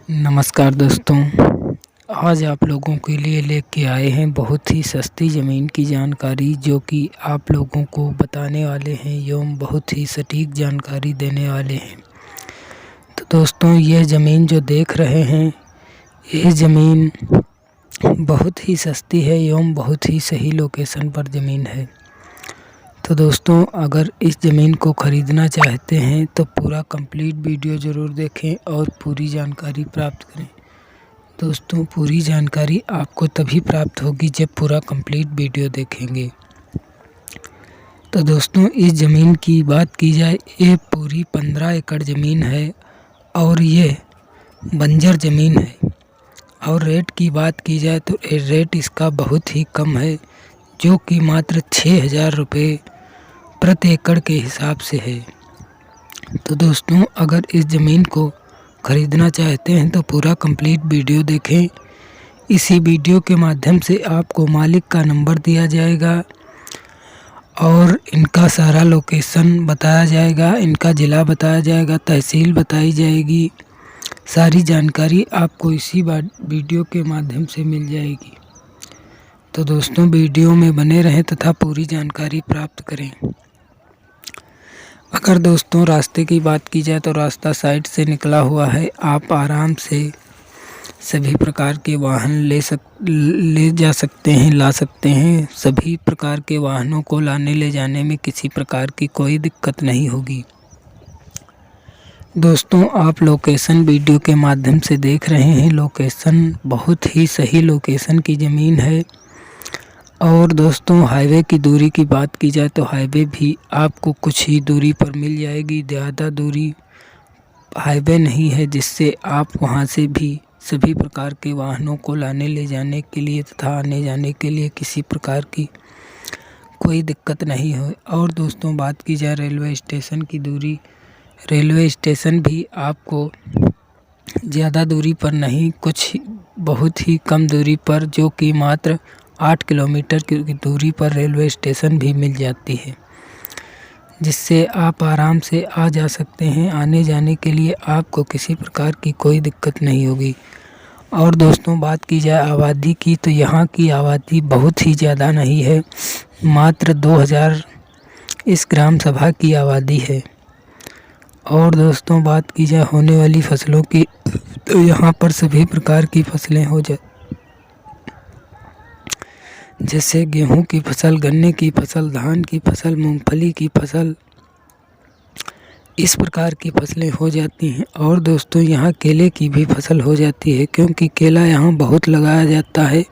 नमस्कार दोस्तों, आज आप लोगों के लिए लेके आए हैं बहुत ही सस्ती ज़मीन की जानकारी, जो कि आप लोगों को बताने वाले हैं एवं बहुत ही सटीक जानकारी देने वाले हैं। तो दोस्तों, ये ज़मीन जो देख रहे हैं, ये ज़मीन बहुत ही सस्ती है एवं बहुत ही सही लोकेशन पर ज़मीन है। तो दोस्तों, अगर इस ज़मीन को ख़रीदना चाहते हैं तो पूरा कंप्लीट वीडियो ज़रूर देखें और पूरी जानकारी प्राप्त करें। दोस्तों, पूरी जानकारी आपको तभी प्राप्त होगी जब पूरा कंप्लीट वीडियो देखेंगे। तो दोस्तों, इस ज़मीन की बात की जाए, ये पूरी 15 एकड़ ज़मीन है और ये बंजर ज़मीन है। और रेट की बात की जाए तो रेट इसका बहुत ही कम है, जो कि मात्र 6,000 रुपये प्रति एकड़ के हिसाब से है। तो दोस्तों, अगर इस ज़मीन को ख़रीदना चाहते हैं तो पूरा कंप्लीट वीडियो देखें। इसी वीडियो के माध्यम से आपको मालिक का नंबर दिया जाएगा और इनका सारा लोकेशन बताया जाएगा, इनका ज़िला बताया जाएगा, तहसील बताई जाएगी। सारी जानकारी आपको इसी वीडियो के माध्यम से मिल जाएगी। तो दोस्तों, वीडियो में बने रहें तथा पूरी जानकारी प्राप्त करें। अगर दोस्तों रास्ते की बात की जाए तो रास्ता साइड से निकला हुआ है। आप आराम से सभी प्रकार के वाहन ले जा सकते हैं, ला सकते हैं। सभी प्रकार के वाहनों को लाने ले जाने में किसी प्रकार की कोई दिक्कत नहीं होगी। दोस्तों, आप लोकेशन वीडियो के माध्यम से देख रहे हैं। लोकेशन बहुत ही सही लोकेशन की ज़मीन है। और दोस्तों, हाईवे की दूरी की बात की जाए तो हाईवे भी आपको कुछ ही दूरी पर मिल जाएगी। ज़्यादा दूरी हाईवे नहीं है, जिससे आप वहां से भी सभी प्रकार के वाहनों को लाने ले जाने के लिए तथा आने जाने के लिए किसी प्रकार की कोई दिक्कत नहीं हो। और दोस्तों, बात की जाए रेलवे स्टेशन की दूरी, रेलवे स्टेशन भी आपको ज़्यादा दूरी पर नहीं, कुछ बहुत ही कम दूरी पर, जो कि मात्र 8 किलोमीटर की दूरी पर रेलवे स्टेशन भी मिल जाती है, जिससे आप आराम से आ जा सकते हैं। आने जाने के लिए आपको किसी प्रकार की कोई दिक्कत नहीं होगी। और दोस्तों, बात की जाए आबादी की तो यहाँ की आबादी बहुत ही ज़्यादा नहीं है, मात्र 2000 इस ग्राम सभा की आबादी है। और दोस्तों, बात की जाए होने वाली फसलों की तो यहाँ पर सभी प्रकार की फसलें हो जाए, जैसे गेहूं की फसल, गन्ने की फसल, धान की फसल, मूंगफली की फसल, इस प्रकार की फसलें हो जाती हैं। और दोस्तों, यहाँ केले की भी फसल हो जाती है, क्योंकि केला यहाँ बहुत लगाया जाता है।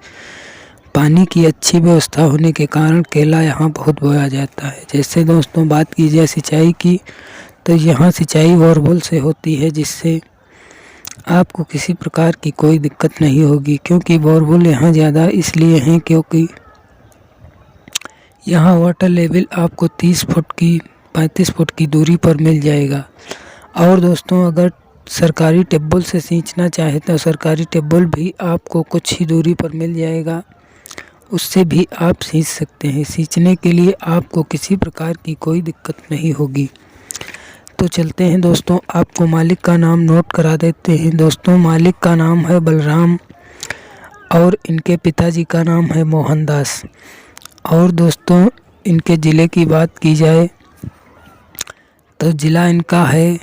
पानी की अच्छी व्यवस्था होने के कारण केला यहाँ बहुत बोया जाता है। जैसे दोस्तों, बात की जाए सिंचाई की तो यहाँ सिंचाई बोरवेल से होती है, जिससे आपको किसी प्रकार की कोई दिक्कत नहीं होगी। क्योंकि बोरवेल यहाँ ज़्यादा इसलिए हैं क्योंकि यहाँ वाटर लेवल आपको 30 फुट की 35 फुट की दूरी पर मिल जाएगा। और दोस्तों, अगर सरकारी ट्यूबवेल से सींचना चाहे तो सरकारी ट्यूबवेल भी आपको कुछ ही दूरी पर मिल जाएगा, उससे भी आप सींच सकते हैं। सींचने के लिए आपको किसी प्रकार की कोई दिक्कत नहीं होगी। तो चलते हैं दोस्तों, आपको मालिक का नाम नोट करा देते हैं। दोस्तों, मालिक का नाम है बलराम और इनके पिताजी का नाम है मोहनदास। और दोस्तों, इनके ज़िले की बात की जाए तो ज़िला इनका है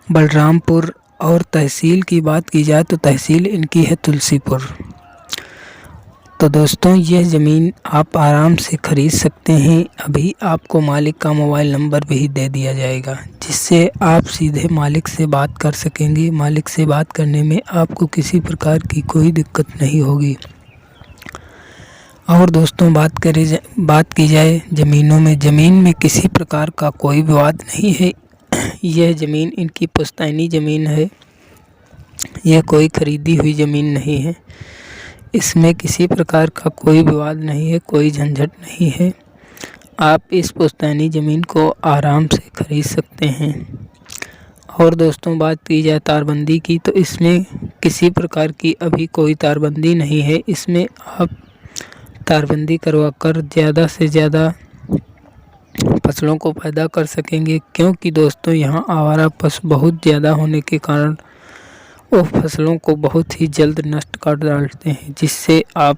बलरामपुर। और तहसील की बात की जाए तो तहसील इनकी है तुलसीपुर। तो दोस्तों, यह ज़मीन आप आराम से ख़रीद सकते हैं। अभी आपको मालिक का मोबाइल नंबर भी दे दिया जाएगा, जिससे आप सीधे मालिक से बात कर सकेंगे। मालिक से बात करने में आपको किसी प्रकार की कोई दिक्कत नहीं होगी। और दोस्तों, बात की जाए ज़मीन में किसी प्रकार का कोई विवाद नहीं है। यह ज़मीन इनकी पुश्तैनी ज़मीन है, यह कोई ख़रीदी हुई ज़मीन नहीं है। इसमें किसी प्रकार का कोई विवाद नहीं है, कोई झंझट नहीं है। आप इस पुश्तैनी ज़मीन को आराम से ख़रीद सकते हैं। और दोस्तों, बात की जाए तारबंदी की तो इसमें किसी प्रकार की अभी कोई तारबंदी नहीं है। इसमें आप तारबंदी करवाकर ज़्यादा से ज़्यादा फसलों को पैदा कर सकेंगे, क्योंकि दोस्तों, यहाँ आवारा पशु बहुत ज़्यादा होने के कारण वो फसलों को बहुत ही जल्द नष्ट कर डालते हैं, जिससे आप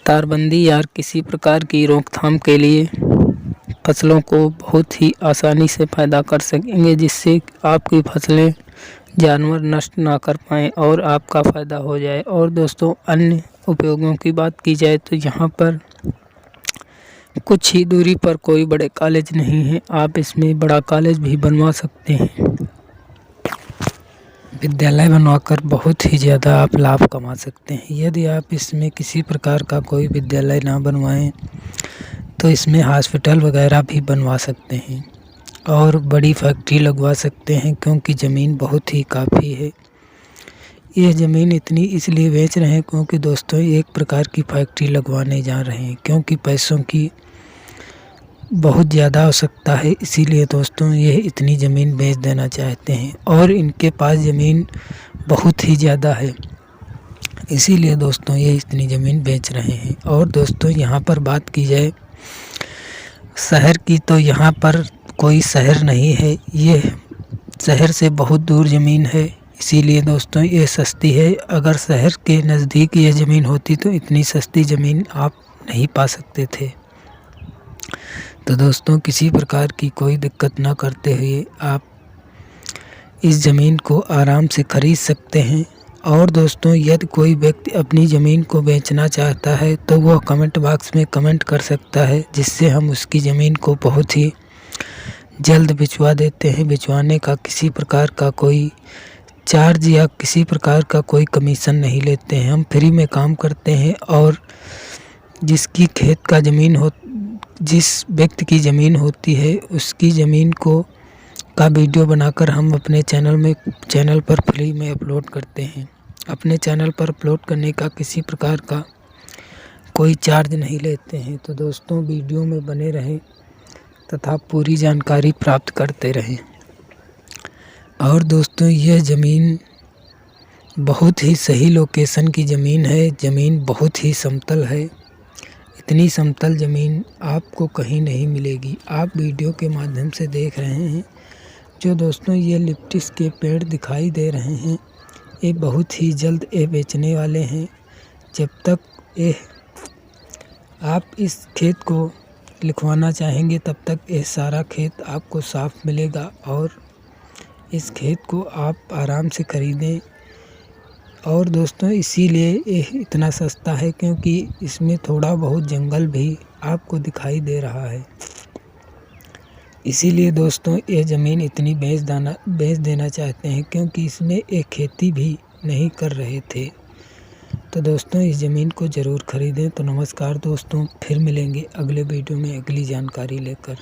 तारबंदी या किसी प्रकार की रोकथाम के लिए फसलों को बहुत ही आसानी से पैदा कर सकेंगे, जिससे आपकी फसलें जानवर नष्ट ना कर पाएँ और आपका फ़ायदा हो जाए। और दोस्तों, अन्य उपयोगों की बात की जाए तो यहाँ पर कुछ ही दूरी पर कोई बड़े कॉलेज नहीं है, आप इसमें बड़ा कॉलेज भी बनवा सकते हैं। विद्यालय बनवाकर बहुत ही ज़्यादा आप लाभ कमा सकते हैं। यदि आप इसमें किसी प्रकार का कोई विद्यालय ना बनवाएं तो इसमें हॉस्पिटल वगैरह भी बनवा सकते हैं और बड़ी फैक्ट्री लगवा सकते हैं, क्योंकि ज़मीन बहुत ही काफ़ी है। यह ज़मीन इतनी इसलिए बेच रहे हैं क्योंकि दोस्तों एक प्रकार की फैक्ट्री लगवाने जा रहे हैं, क्योंकि पैसों की बहुत ज़्यादा आवश्यकता है। इसीलिए दोस्तों ये इतनी ज़मीन बेच देना चाहते हैं और इनके पास ज़मीन बहुत ही ज़्यादा है, इसीलिए दोस्तों ये इतनी ज़मीन बेच रहे हैं। और दोस्तों, यहाँ पर बात की जाए शहर की तो यहाँ पर कोई शहर नहीं है, ये शहर से बहुत दूर ज़मीन है, इसीलिए दोस्तों ये सस्ती है। अगर शहर के नज़दीक ये ज़मीन होती तो इतनी सस्ती ज़मीन आप नहीं पा सकते थे। तो दोस्तों, किसी प्रकार की कोई दिक्कत ना करते हुए आप इस ज़मीन को आराम से खरीद सकते हैं। और दोस्तों, यदि कोई व्यक्ति अपनी ज़मीन को बेचना चाहता है तो वह कमेंट बॉक्स में कमेंट कर सकता है, जिससे हम उसकी ज़मीन को बहुत ही जल्द भिजवा देते हैं। भिजवाने का किसी प्रकार का कोई चार्ज या किसी प्रकार का कोई कमीशन नहीं लेते हैं, हम फ्री में काम करते हैं। और जिसकी खेत का ज़मीन हो, जिस व्यक्ति की ज़मीन होती है उसकी ज़मीन का वीडियो बनाकर हम अपने चैनल पर फ्री में अपलोड करते हैं। अपने चैनल पर अपलोड करने का किसी प्रकार का कोई चार्ज नहीं लेते हैं। तो दोस्तों, वीडियो में बने रहें तथा पूरी जानकारी प्राप्त करते रहें। और दोस्तों, यह ज़मीन बहुत ही सही लोकेशन की ज़मीन है, ज़मीन बहुत ही समतल है। इतनी समतल ज़मीन आपको कहीं नहीं मिलेगी। आप वीडियो के माध्यम से देख रहे हैं जो दोस्तों ये लिप्टिस के पेड़ दिखाई दे रहे हैं, ये बहुत ही जल्द ये बेचने वाले हैं। जब तक ये आप इस खेत को लिखवाना चाहेंगे तब तक ये सारा खेत आपको साफ मिलेगा और इस खेत को आप आराम से खरीदें। और दोस्तों, इसीलिए ये इतना सस्ता है क्योंकि इसमें थोड़ा बहुत जंगल भी आपको दिखाई दे रहा है। इसीलिए दोस्तों, ये ज़मीन इतनी बेच देना चाहते हैं क्योंकि इसमें एक खेती भी नहीं कर रहे थे। तो दोस्तों, इस ज़मीन को ज़रूर ख़रीदें। तो नमस्कार दोस्तों, फिर मिलेंगे अगले वीडियो में अगली जानकारी लेकर।